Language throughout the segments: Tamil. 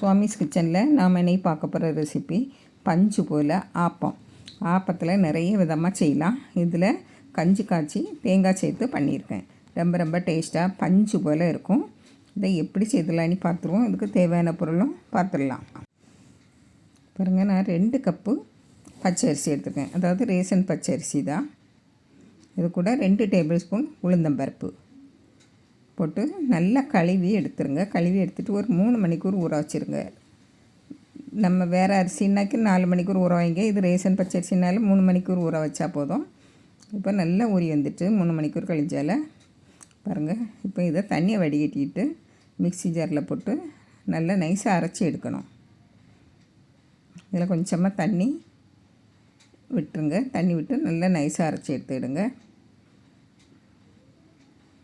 சுவாமிஸ் கிச்சனில் நாம் இன்னைக்கு பார்க்க போகிற ரெசிபி பஞ்சு போல் ஆப்பம். ஆப்பத்தில் நிறைய விதமாக செய்யலாம். இதில் கஞ்சி காய்ச்சி தேங்காய் சேர்த்து பண்ணியிருக்கேன். ரொம்ப ரொம்ப டேஸ்ட்டாக பஞ்சு போல் இருக்கும். இதை எப்படி செய்தலான்னு பார்த்துருவோம். இதுக்கு தேவையான பொருளும் பார்த்துடலாம். பாருங்கள், நான் 2 கப்பு பச்சரிசி எடுத்துருக்கேன். அதாவது ரேஷன் பச்சரிசி தான். இது கூட 2 டேபிள் ஸ்பூன் உளுந்தம்பருப்பு போட்டு நல்லா கழுவி எடுத்துருங்க. கழுவி எடுத்துகிட்டு ஒரு 3 மணிக்கூர் ஊற வச்சுருங்க. நம்ம வேறு அரிசினாக்கி 4 மணிக்கூர் ஊற வைங்க. இது ரேஷன் பச்சரிசினாலும் 3 மணிக்கூர் ஊற வச்சா போதும். இப்போ நல்லா ஊறி வந்துட்டு 3 மணிக்கூர் கழிஞ்சால் பாருங்கள். இப்போ இதை தண்ணியை வடிகட்டிட்டு மிக்ஸி ஜாரில் போட்டு நல்லா நைஸாக அரைச்சி எடுக்கணும். இதில் கொஞ்சமாக தண்ணி விட்டுருங்க. தண்ணி விட்டு நல்லா நைஸாக அரைச்சி எடுத்துடுங்க.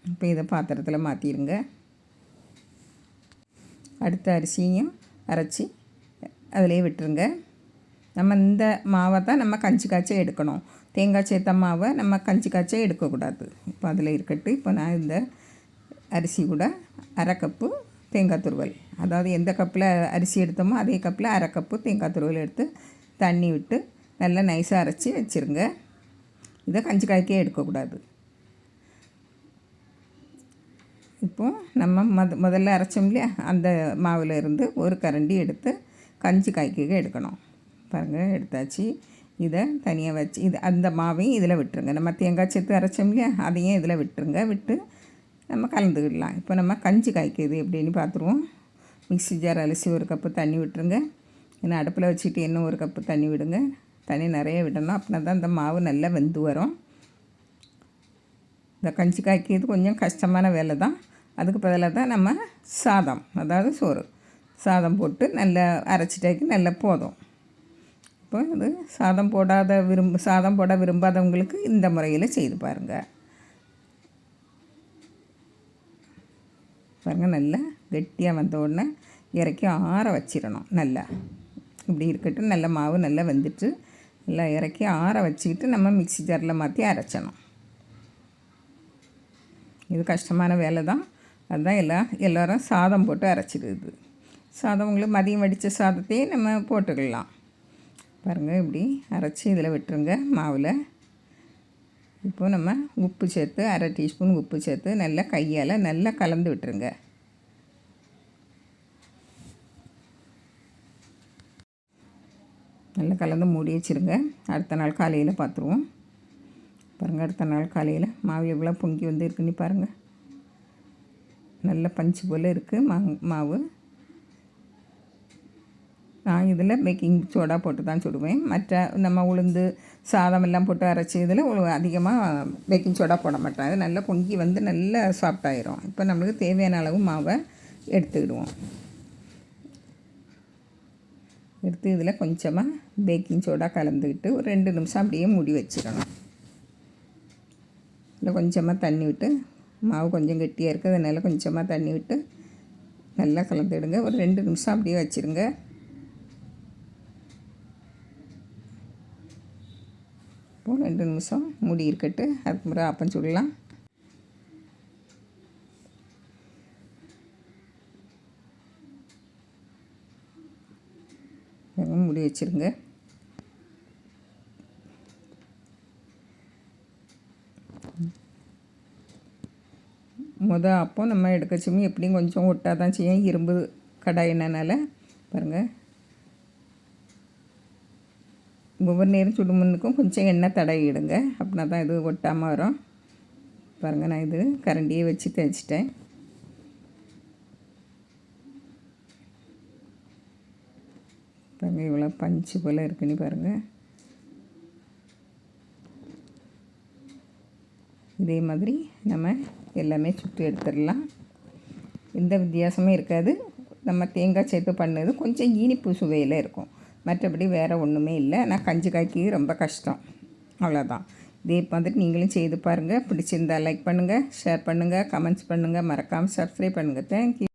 இப்போ இதை பாத்திரத்தில் மாற்றிடுங்க. அடுத்த அரிசியும் அரைச்சி அதிலே விட்டுருங்க. நம்ம இந்த மாவை தான் நம்ம கஞ்சி காய்ச்ச எடுக்கணும். தேங்காய் சேர்த்த மாவை நம்ம கஞ்சி காய்ச்ச எடுக்கக்கூடாது. இப்போ அதில் இருக்கட்டு. இப்போ நான் இந்த அரிசி கூட 1/2 கப்பு தேங்காய் துருவல், அதாவது எந்த கப்பில் அரிசி எடுத்தோமோ அதே கப்பில் 1/2 கப்பு தேங்காய் துருவல் எடுத்து தண்ணி விட்டு நல்லா நைஸாக அரைச்சி வச்சுருங்க. இதை கஞ்சி காய்க்கே எடுக்கக்கூடாது. இப்போது நம்ம முதல்ல அரைச்சோம் இல்லையா, அந்த மாவில் இருந்து ஒரு கரண்டி எடுத்து கஞ்சி காய்க்க எடுக்கணும். பாருங்கள், எடுத்தாச்சு. இதை தனியாக வச்சு அந்த மாவையும் இதில் விட்டுருங்க. நம்ம தேங்காய் சேர்த்து அரைச்சோம் இல்லையா, அதையும் இதில் விட்டுருங்க. விட்டு நம்ம கலந்துக்கிடலாம். இப்போ நம்ம கஞ்சி காய்க்குது எப்படின்னு பார்த்துருவோம். மிக்ஸி ஜார் அலசி 1 கப்பு தண்ணி விட்டுருங்க. ஏன்னா அடுப்பில் வச்சுட்டு இன்னும் 1 கப்பு தண்ணி விடுங்க. தண்ணி நிறைய விடணும். அப்படின்னா தான் இந்த மாவு நல்லா வெந்து வரும். இந்த கஞ்சி காய்க்கிறது கொஞ்சம் கஷ்டமான வேலை தான். அதுக்கு பதிலாக தான் நம்ம சாதம், அதாவது சோறு சாதம் போட்டு நல்லா அரைச்சிட்டாக்கி நல்லா போதும். இப்போ இது சாதம் போட விரும்பாதவங்களுக்கு இந்த முறையில் செய்து பாருங்கள். பாருங்கள், நல்லா கெட்டியாக வந்த உடனே இறக்கி ஆற வச்சிடணும். நல்லா இப்படி இருக்கட்டும். நல்ல மாவு நல்லா வெந்துட்டு நல்லா இறக்கி ஆற வச்சுக்கிட்டு நம்ம மிக்ஸி ஜாரில் மாற்றி அரைச்சணும். இது கஷ்டமான வேலை தான். அதுதான் எல்லோரும் சாதம் போட்டு அரைச்சிடுது. சாதம் உங்களுக்கு மதியம் வடித்த சாதத்தையே நம்ம போட்டுக்கலாம். பாருங்கள், இப்படி அரைச்சி இதில் விட்டுருங்க மாவில். இப்போது நம்ம உப்பு சேர்த்து 1/2 டீஸ்பூன் உப்பு சேர்த்து நல்லா கையால் நல்லா கலந்து விட்டுருங்க. நல்லா கலந்து மூடி வச்சுருங்க. அடுத்த நாள் காலையில் பார்த்துருவோம். பாருங்கள், அடுத்த நாள் காலையில் மாவு எவ்வளோ பொங்கி வந்து இருக்குன்னு பாருங்கள். நல்ல பஞ்சு போல் இருக்குது மாவு. நான் இதில் பேக்கிங் சோடா போட்டு தான் சுடுவேன். மற்ற நம்ம உளுந்து சாதம் எல்லாம் போட்டு அரைச்சி இதில் அதிகமாக பேக்கிங் சோடா போட மாட்டேன். அது நல்லா பொங்கி வந்து நல்லா சாஃப்டாயிரும். இப்போ நம்மளுக்கு தேவையான அளவு மாவை எடுத்துக்கிடுவோம். எடுத்து இதில் கொஞ்சமாக பேக்கிங் சோடா கலந்துக்கிட்டு ஒரு 2 நிமிஷம் அப்படியே மூடி வச்சிடணும். இல்லை கொஞ்சமாக தண்ணி விட்டு, மாவு கொஞ்சம் கெட்டியாக இருக்குது, அதனால் கொஞ்சமாக தண்ணி விட்டு நல்லா கலந்துடுங்க. ஒரு 2 நிமிஷம் அப்படியே வச்சுருங்க. இப்போது 2 நிமிஷம் மூடி இருக்கட்டு. அதுக்கு முறை ஆப்பம் சுடலாம். மூடி வச்சுருங்க. அப்போ நம்ம எடுக்கச்சுமே எப்படியும் கொஞ்சம் ஒட்டாக தான் செய்யும். இரும்பு கடாயினால பாருங்கள். ஒவ்வொரு நேரம் சுடுமுன்னுக்கும் கொஞ்சம் எண்ணெய் தடவிடுங்க. அப்படின்னா தான் இது ஒட்டாமல் வரும். பாருங்கள், நான் இது கரண்டியை வச்சு தேய்ச்சிட்டேன். பாருங்கள், இவ்வளோ பஞ்சு போல் இருக்குன்னு பாருங்கள். இதே மாதிரி நம்ம எல்லாமே சுட்டு எடுத்துடலாம். எந்த வித்தியாசமும் இருக்காது. நம்ம தேங்காய் சேர்த்து பண்ணது கொஞ்சம் இனிப்பு சுவையில் இருக்கும். மற்றபடி வேறு ஒன்றுமே இல்லை. ஆனால் கஞ்சி காய்க்கு ரொம்ப கஷ்டம், அவ்வளோதான். இதே மாதிரி நீங்களும் செய்து பாருங்கள். பிடிச்சிருந்தால் லைக் பண்ணுங்கள், ஷேர் பண்ணுங்கள், கமெண்ட்ஸ் பண்ணுங்கள், மறக்காமல் சப்ஸ்கிரைப் பண்ணுங்கள். தேங்க்யூ.